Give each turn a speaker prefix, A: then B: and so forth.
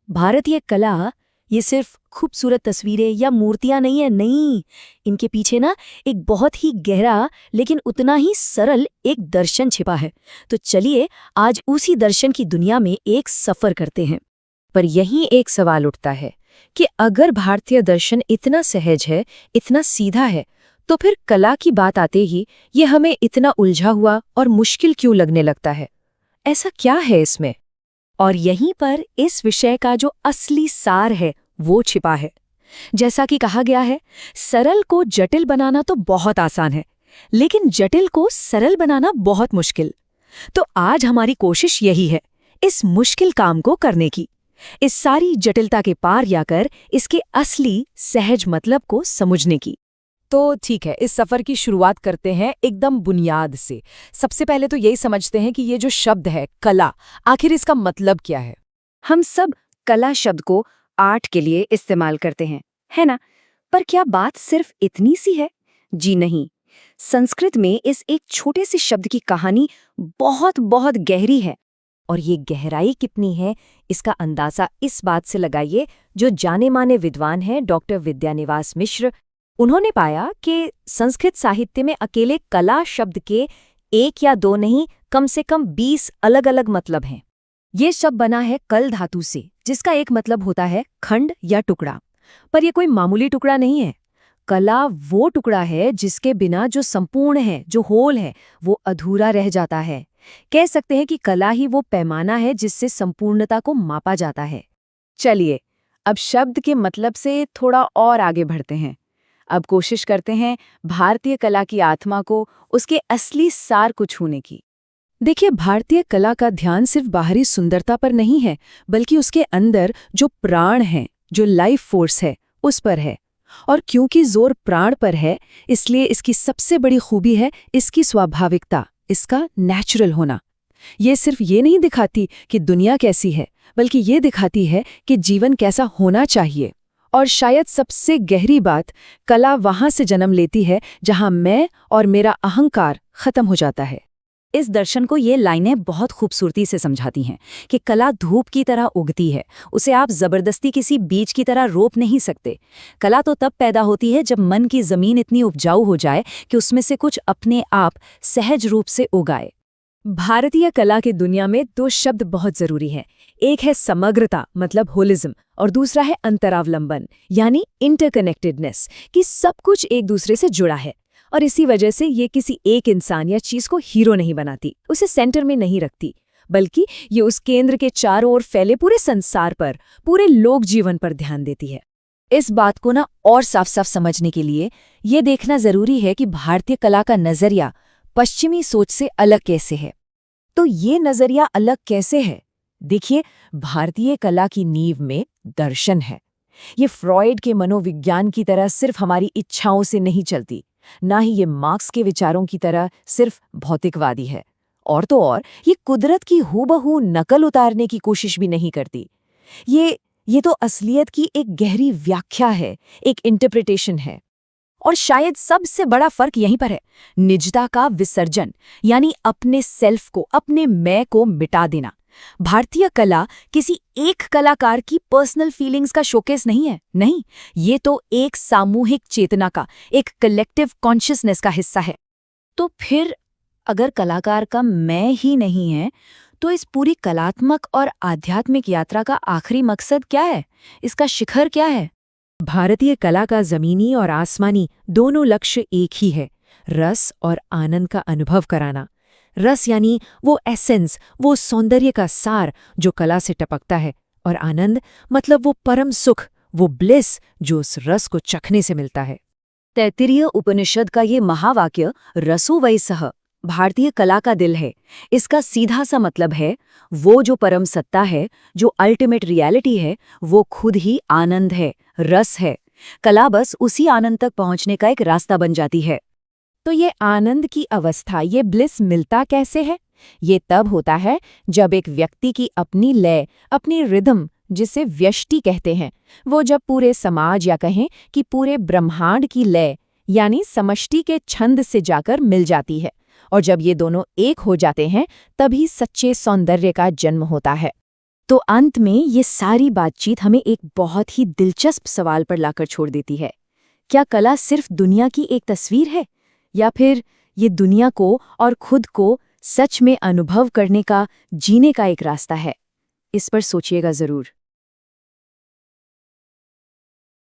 A: भारतीय कला ये सिर्फ खूबसूरत तस्वीरें या मूर्तियां नहीं है, नहीं। इनके पीछे ना एक बहुत ही गहरा लेकिन उतना ही सरल एक दर्शन छिपा है। तो चलिए आज उसी दर्शन की दुनिया में एक सफर करते हैं।
B: पर यहीं एक सवाल उठता है कि अगर भारतीय दर्शन इतना सहज है, इतना सीधा है, तो फिर कला की बात आते ही ये हमें इतना उलझा हुआ और मुश्किल क्यों लगने लगता है? ऐसा क्या है इसमें?
A: और यहीं पर इस विषय का जो असली सार है वो छिपा है। जैसा कि कहा गया है, सरल को जटिल बनाना तो बहुत आसान है, लेकिन जटिल को सरल बनाना बहुत मुश्किल। तो आज हमारी कोशिश यही है, इस मुश्किल काम को करने की, इस सारी जटिलता के पार जाकर इसके असली सहज मतलब को समझने की।
B: तो ठीक है, इस सफर की शुरुआत करते हैं एकदम बुनियाद से। सबसे पहले तो यही समझते हैं कि ये जो शब्द है कला, आखिर इसका मतलब क्या है?
A: हम सब कला शब्द को आर्ट के लिए इस्तेमाल करते हैं, है ना? पर क्या बात सिर्फ इतनी सी है? जी नहीं। संस्कृत में इस एक छोटे से शब्द की कहानी बहुत बहुत गहरी है। और ये गहराई कितनी है, इसका अंदाजा इस बात से लगाइए। जो जाने माने विद्वान हैं डॉक्टर विद्यानिवास मिश्र, उन्होंने पाया कि संस्कृत साहित्य में अकेले कला शब्द के एक या दो नहीं, कम से कम 20 अलग अलग मतलब हैं। ये शब्द बना है कल धातु से, जिसका एक मतलब होता है खंड या टुकड़ा। पर यह कोई मामूली टुकड़ा नहीं है। कला वो टुकड़ा है जिसके बिना जो संपूर्ण है, जो होल है, वो अधूरा रह जाता है। कह सकते हैं कि कला ही वो पैमाना है जिससे संपूर्णता को मापा जाता है।
B: चलिए, अब शब्द के मतलब से थोड़ा और आगे बढ़ते हैं। अब कोशिश करते हैं भारतीय कला की आत्मा को, उसके असली सार को छूने की। देखिए, भारतीय कला का ध्यान सिर्फ बाहरी सुंदरता पर नहीं है, बल्कि उसके अंदर जो प्राण है, जो लाइफ फोर्स है, उस पर है। और क्योंकि जोर प्राण पर है, इसलिए इसकी सबसे बड़ी खूबी है इसकी स्वाभाविकता, इसका नेचुरल होना। ये सिर्फ ये नहीं दिखाती कि दुनिया कैसी है, बल्कि ये दिखाती है कि जीवन कैसा होना चाहिए। और शायद सबसे गहरी बात, कला वहां से जन्म लेती है जहां मैं और मेरा अहंकार खत्म हो जाता है।
A: इस दर्शन को ये लाइनें बहुत खूबसूरती से समझाती हैं कि कला धूप की तरह उगती है, उसे आप जबरदस्ती किसी बीज की तरह रोप नहीं सकते। कला तो तब पैदा होती है जब मन की जमीन इतनी उपजाऊ हो जाए कि उसमें से कुछ अपने आप सहज रूप से उगाए।
B: भारतीय कला की दुनिया में दो शब्द बहुत जरूरी हैं। एक है समग्रता, मतलब होलिज्म, और दूसरा है अंतरावलंबन, यानी इंटरकनेक्टेडनेस, कि सब कुछ एक दूसरे से जुड़ा है। और इसी वजह से ये किसी एक इंसान या चीज को हीरो नहीं बनाती, उसे सेंटर में नहीं रखती, बल्कि ये उस केंद्र के चारों ओर फैले पूरे संसार पर, पूरे लोक जीवन पर ध्यान देती है।
A: इस बात को ना और साफ साफ समझने के लिए ये देखना जरूरी है कि भारतीय कला का नजरिया पश्चिमी सोच से अलग कैसे है। तो ये नजरिया अलग कैसे है? देखिए, भारतीय कला की नींव में दर्शन है। ये फ्रॉइड के मनोविज्ञान की तरह सिर्फ हमारी इच्छाओं से नहीं चलती, ना ही ये मार्क्स के विचारों की तरह सिर्फ भौतिकवादी है। और तो और ये कुदरत की हूबहू नकल उतारने की कोशिश भी नहीं करती। ये तो असलियत की एक गहरी व्याख्या है, एक इंटरप्रिटेशन है। और शायद सबसे बड़ा फर्क यहीं पर है, निजता का विसर्जन, यानी अपने सेल्फ को, अपने मैं को मिटा देना। भारतीय कला किसी एक कलाकार की पर्सनल फीलिंग्स का शोकेस नहीं है, नहीं, ये तो एक सामूहिक चेतना का, एक कलेक्टिव कॉन्शियसनेस का हिस्सा है। तो फिर अगर कलाकार का मैं ही नहीं है, तो इस पूरी कलात्मक और आध्यात्मिक यात्रा का आखिरी मकसद क्या है? इसका शिखर क्या है?
B: भारतीय कला का जमीनी और आसमानी दोनों लक्ष्य एक ही है, रस और आनंद का अनुभव कराना। रस यानी वो एसेंस, वो सौंदर्य का सार जो कला से टपकता है, और आनंद मतलब वो परम सुख, वो ब्लिस जो उस रस को चखने से मिलता है।
A: तैत्तिरीय उपनिषद का ये महावाक्य रसो वै सह भारतीय कला का दिल है। इसका सीधा सा मतलब है, वो जो परम सत्ता है, जो अल्टीमेट रियलिटी है, वो खुद ही आनंद है, रस है। कला बस उसी आनंद तक पहुंचने का एक रास्ता बन जाती है।
B: तो ये आनंद की अवस्था, ये ब्लिस मिलता कैसे है? ये तब होता है जब एक व्यक्ति की अपनी लय, अपनी रिदम, जिसे व्यष्टि कहते हैं, वो जब पूरे समाज या कहें कि पूरे ब्रह्मांड की लय यानी समष्टि के छंद से जाकर मिल जाती है। और जब ये दोनों एक हो जाते हैं, तभी सच्चे सौंदर्य का जन्म होता है। तो अंत में ये सारी बातचीत हमें एक बहुत ही दिलचस्प सवाल पर लाकर छोड़ देती है। क्या कला सिर्फ दुनिया की एक तस्वीर है, या फिर ये दुनिया को और खुद को सच में अनुभव करने का, जीने का एक रास्ता है? इस पर सोचिएगा जरूर।